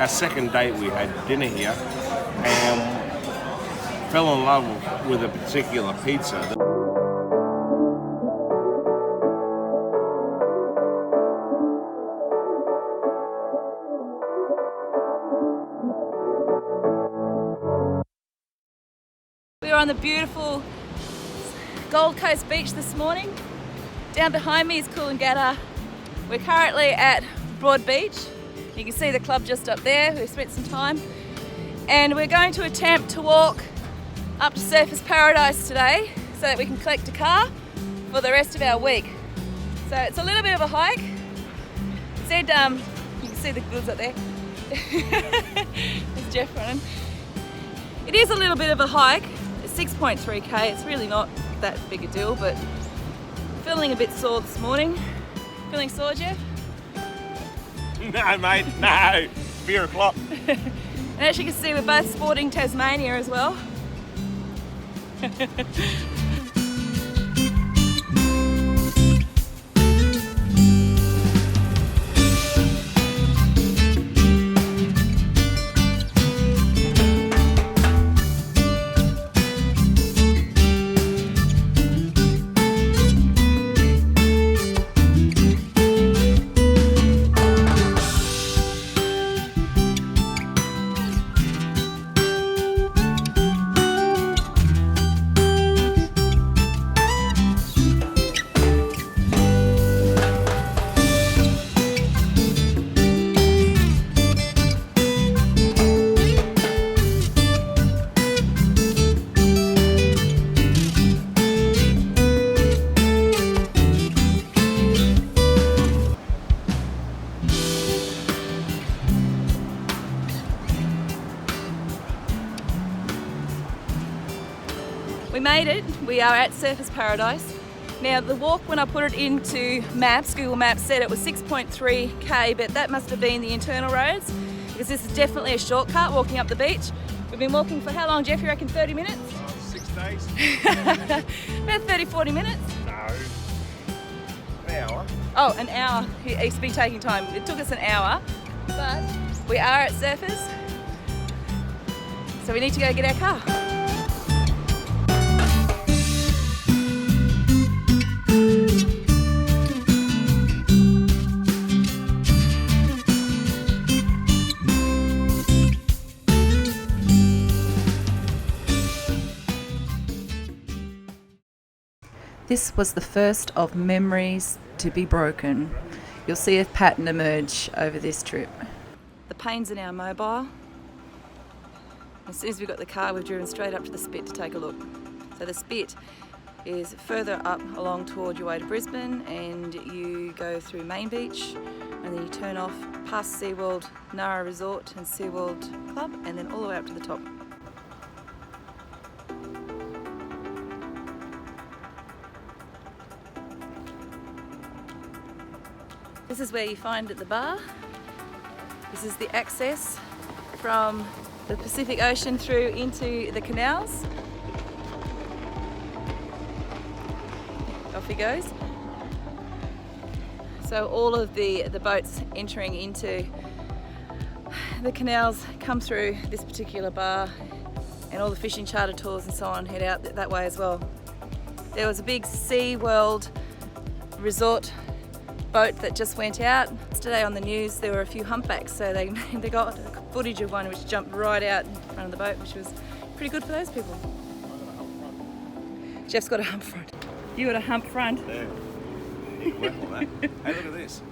our second date we had dinner here and fell in love with a particular pizza. We were on the beautiful Gold Coast beach this morning. Down behind me is Coolangatta. We're currently at Broadbeach. You can see the club just up there. We've spent some time. And we're going to attempt to walk up to Surfers Paradise today so that we can collect a car for the rest of our week. So it's a little bit of a hike. Said, you can see the goods up there. There's Jeff running. It is a little bit of a hike. It's 6.3k. It's really not that big a deal, but feeling a bit sore this morning. Feeling sore, Jeff? No, mate, no. Beer o'clock. And as you can see, we're both sporting Tasmania as well. We made it. We are at Surfers Paradise. Now the walk, when I put it into maps, Google Maps said it was 6.3k, but that must have been the internal roads because this is definitely a shortcut walking up the beach. We've been walking for how long, Jeff? You reckon 30 minutes? 6 days. About 30, 40 minutes? No. An hour. Oh, an hour. He's been taking time. It took us an hour, but we are at Surfers, so we need to go get our car. This was the first of memories to be broken. You'll see a pattern emerge over this trip. The pain's in our mobile. As soon as we got the car, we've driven straight up to the spit to take a look. So the spit is further up along toward your way to Brisbane, and you go through Main Beach, and then you turn off past SeaWorld Nara Resort and SeaWorld Club, and then all the way up to the top. This is where you find at the bar. This is the access from the Pacific Ocean through into the canals. Off he goes. So all of the boats entering into the canals come through this particular bar, and all the fishing charter tours and so on head out that way as well. There was a big SeaWorld resort boat that just went out. Today on the news there were a few humpbacks, so they got footage of one which jumped right out in front of the boat, which was pretty good for those people. Jeff's got a hump front. You got a hump front. Yeah. You can work on that. Hey, look at this.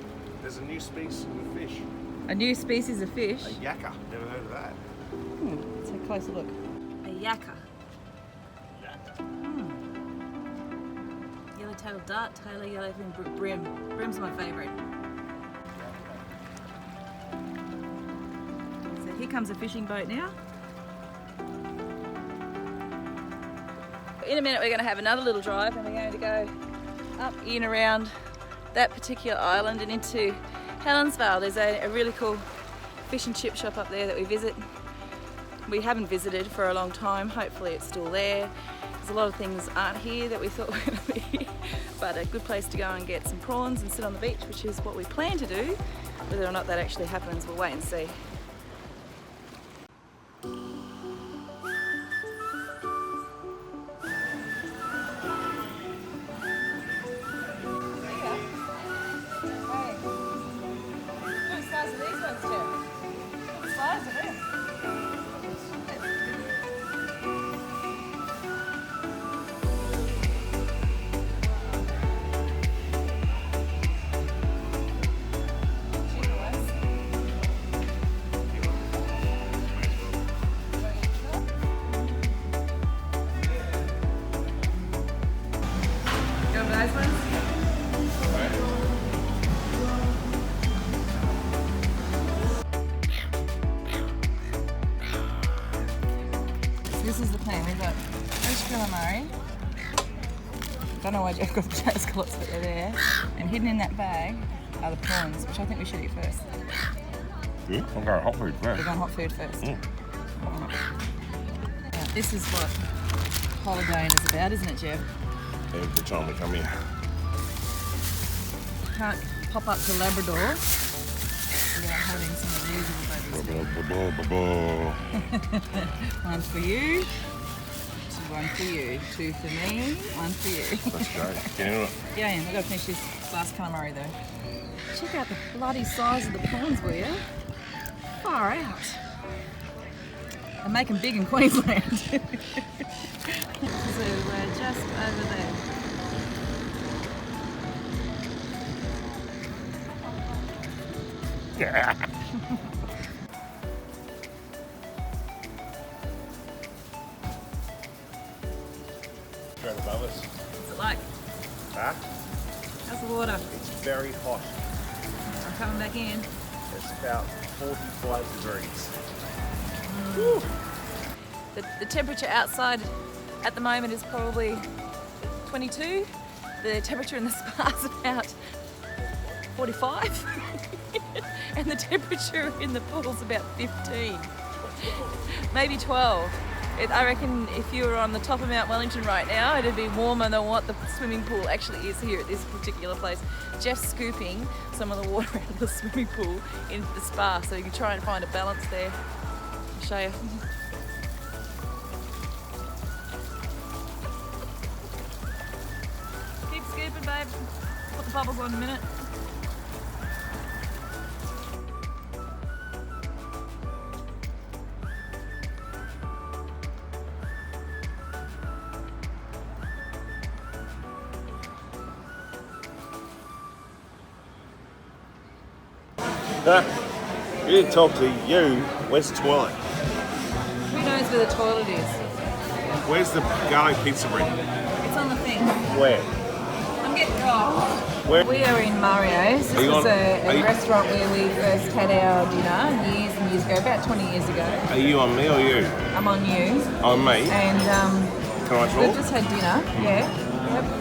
There's a new species of fish. A new species of fish? A yakka. Never heard of that. Let's take a closer look. A yakka. Yellow-tailed dart, tailor, yellowfin brim. Brim's my favourite. So here comes a fishing boat now. In a minute we're going to have another little drive, and we're going to go up in around that particular island and into Helensvale. There's a really cool fish and chip shop up there that we visit. We haven't visited for a long time. Hopefully it's still there. There's a lot of things aren't here that we thought were going to be, but a good place to go and get some prawns and sit on the beach, which is what we plan to do. Whether or not that actually happens, we'll wait and see. this is the plan. We've got fresh calamari. Don't know why Jeff got the potato scallops, but they're there. And hidden in that bag are the prawns, which I think we should eat first. Yeah, I'm going hot food We're first. going hot food first. Mm. Now, this is what holidaying is about, isn't it, Jeff? Every time we come here. Can't pop up to Labrador without having some of these little babies. One for you. One for you. Two for me. One for you. Let's go. Get into it. Yeah, I am. We've got to finish this last calamari though. Check out the bloody size of the prawns, will you? Far out. They make them big in Queensland. So we're just over there. Yeah. Straight above us. What's it like? Huh? How's the water? It's very hot. I'm coming back in. It's about 45 degrees. The temperature outside at the moment is probably 22. The temperature in the spa is about 45. And the temperature in the pool is about 15. Maybe 12. I reckon if you were on the top of Mount Wellington right now, it'd be warmer than what the swimming pool actually is here at this particular place. Jeff's scooping some of the water out of the swimming pool into the spa, so you can try and find a balance there. I'll show you. Keep scooping, babe. Put the bubbles on in a minute. You didn't talk to you. Where's the toilet? Who knows where the toilet is? Where's the garlic pizza bread? It's on the thing. Where? I'm getting wrong. Where? We are in Mario's. This is a restaurant where we first had our dinner years and years ago, about 20 years ago. Are you on me or you? I'm on you. On me? And Can I we've talk? just had dinner. Yeah. Yep.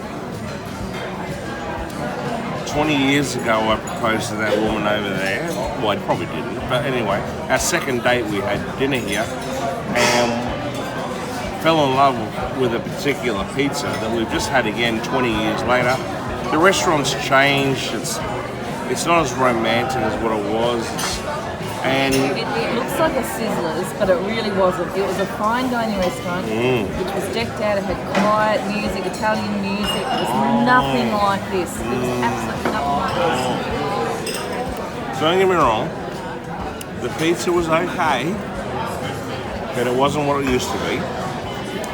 20 years ago I proposed to that woman over there. Well, I probably didn't, but anyway, our second date we had dinner here and fell in love with a particular pizza that we've just had again 20 years later. The restaurant's changed, it's not as romantic as what it was, and It looks like a Sizzler's, but it really wasn't. It was a fine dining restaurant which was decked out. It had quiet music, Italian music. It was nothing like this. It was absolutely nothing like this. don't get me wrong, the pizza was okay, but it wasn't what it used to be.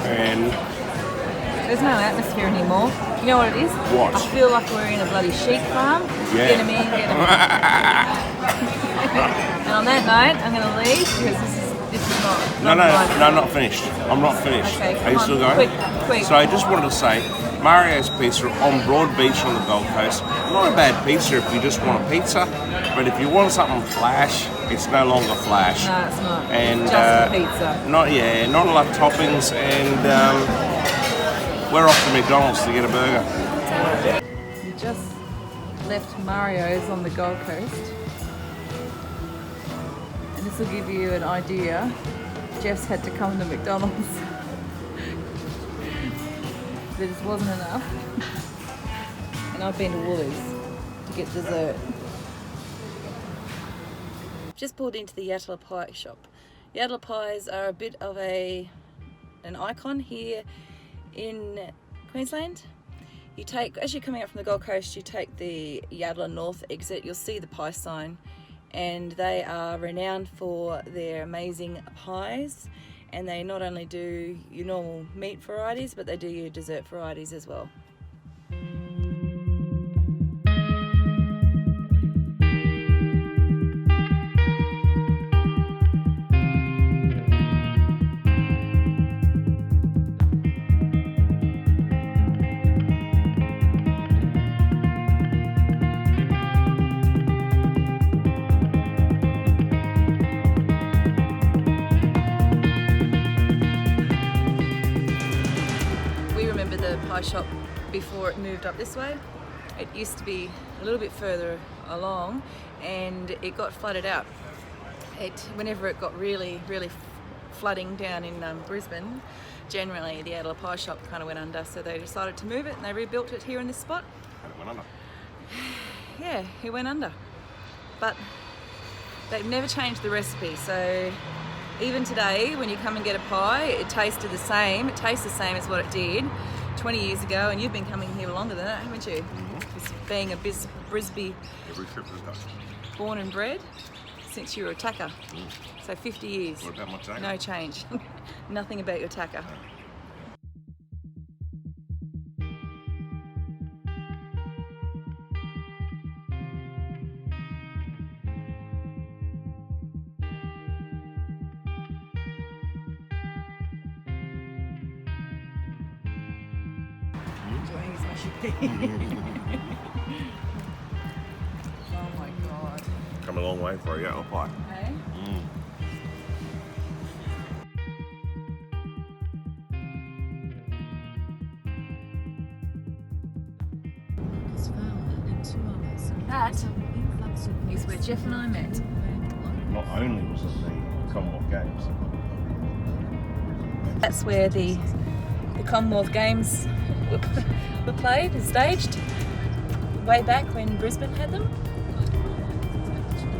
And There's no atmosphere anymore. You know what it is? What? I feel like we're in a bloody sheep farm. Yeah. Get 'em in, get 'em in. And on that note, I'm going to leave because this is not No, my- not finished. I'm not finished. Okay, Are you come still on, going? quick. So I just wanted to say, Mario's Pizza on Broadbeach on the Gold Coast. Not a bad pizza if you just want a pizza, but if you want something flash, it's no longer flash. No, it's not. And It's just a pizza. not a lot of toppings, and we're off to McDonald's to get a burger. We just left Mario's on the Gold Coast. And this will give you an idea. Jeff's had to come to McDonald's. There just wasn't enough. And I've been to Woolies to get dessert. Just pulled into the Yatala Pie shop. Yatala Pies are a bit of an icon here in Queensland. You take, as you're coming up from the Gold Coast, you take the Yatala North exit, you'll see the pie sign, and they are renowned for their amazing pies, and they not only do your normal meat varieties, but they do your dessert varieties as well. pie shop before it moved up this way. It used to be a little bit further along, and it got flooded out. Whenever it got really flooding down in Brisbane, generally the Yatala Pie shop kind of went under, so they decided to move it and they rebuilt it here in this spot. And it went under. Yeah, it went under. But they've never changed the recipe, so even today when you come and get a pie, it tasted the same. It tastes the same as what it did 20 years ago, and you've been coming here longer than that, haven't you? Mm-hmm. Being a Brisbane every trip we've done. Born and bred since you were a tacker. So 50 years. What about my tacker? No change. Nothing about your tacker. Enjoying as much as Oh my god. Come a long way for a Yatala Pie. Hey? That is where Jeff and I met. Not only was it the Commonwealth Games. That's where the Commonwealth Games were played and staged way back when Brisbane had them.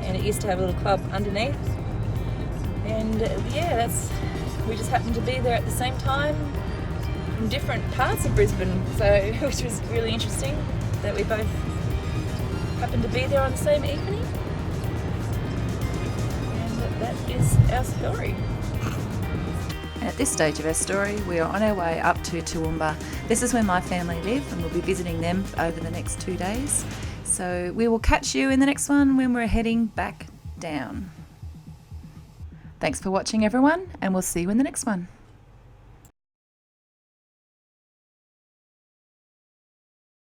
And it used to have a little club underneath. And yeah, we just happened to be there at the same time from different parts of Brisbane, so which was really interesting that we both happened to be there on the same evening. And that is our story. At this stage of our story, we are on our way up to Toowoomba. This is where my family live, and we'll be visiting them over the next 2 days. So we will catch you in the next one when we're heading back down. Thanks for watching, everyone, and we'll see you in the next one.